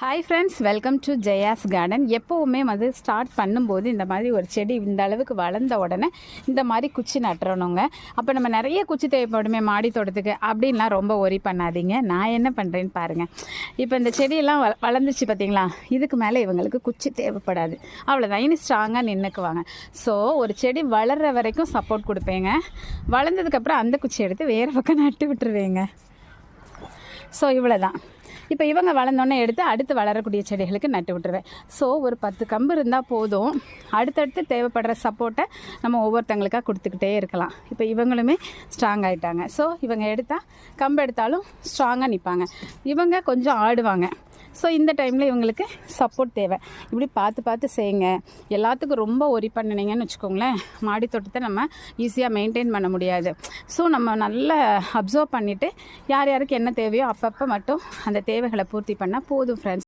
Hi friends, welcome to Jaya's garden. எப்போவுமே start பண்ணும்போது இந்த மாதிரி ஒரு செடி இந்த அளவுக்கு வளர்ந்த உடனே இந்த மாதிரி குச்சி நட்டுறணுங்க. அப்போ நம்ம நிறைய குச்சி தேவைப்படுமே மாடி தோட்டத்துக்கு அப்படின்லாம் ரொம்ப ஒரி பண்ணாதீங்க. நான் என்ன பண்ணுறேன்னு பாருங்கள். இப்போ இந்த செடியெல்லாம் வளர்ந்துச்சு பார்த்தீங்களா, இதுக்கு மேலே இவங்களுக்கு குச்சி தேவைப்படாது, அவ்வளோதான். இனி ஸ்ட்ராங்காக நின்றுக்குவாங்க. ஸோ ஒரு செடி வளர்கிற வரைக்கும் சப்போர்ட் கொடுப்பேங்க. வளர்ந்ததுக்கப்புறம் அந்த குச்சி எடுத்து வேறு பக்கம் நட்டு விட்டுருவேங்க. ஸோ இவ்வளோ தான். இப்போ இவங்க வளர்ந்தோன்னே எடுத்து அடுத்து வளரக்கூடிய செடிகளுக்கு நட்டு விட்டுருவேன். ஸோ ஒரு 10 கம்பு இருந்தால் போதும். அடுத்தடுத்து தேவைப்படுற சப்போர்ட்டை நம்ம ஒவ்வொருத்தங்களுக்காக கொடுத்துக்கிட்டே இருக்கலாம். இப்போ இவங்களுமே ஸ்ட்ராங் ஆகிட்டாங்க. ஸோ இவங்க எடுத்தால் கம்பு எடுத்தாலும் ஸ்ட்ராங்காக நிற்பாங்க. இவங்க கொஞ்சம் ஆடுவாங்க. ஸோ இந்த டைமில் இவங்களுக்கு சப்போர்ட் தேவை. இப்படி பார்த்து பார்த்து செய்யுங்க. எல்லாத்துக்கும் ரொம்ப ஒரி பண்ணினீங்கன்னு வச்சுக்கோங்களேன், மாடி தோட்டத்தை நம்ம ஈஸியாக மெயின்டைன் பண்ண முடியாது. ஸோ நம்ம நல்லா அப்சர்வ் பண்ணிவிட்டு யார் யாருக்கு என்ன தேவையோ அப்பப்போ மட்டும் அந்த தேவைகளை பூர்த்தி பண்ணால் போதும் ஃப்ரெண்ட்ஸ்.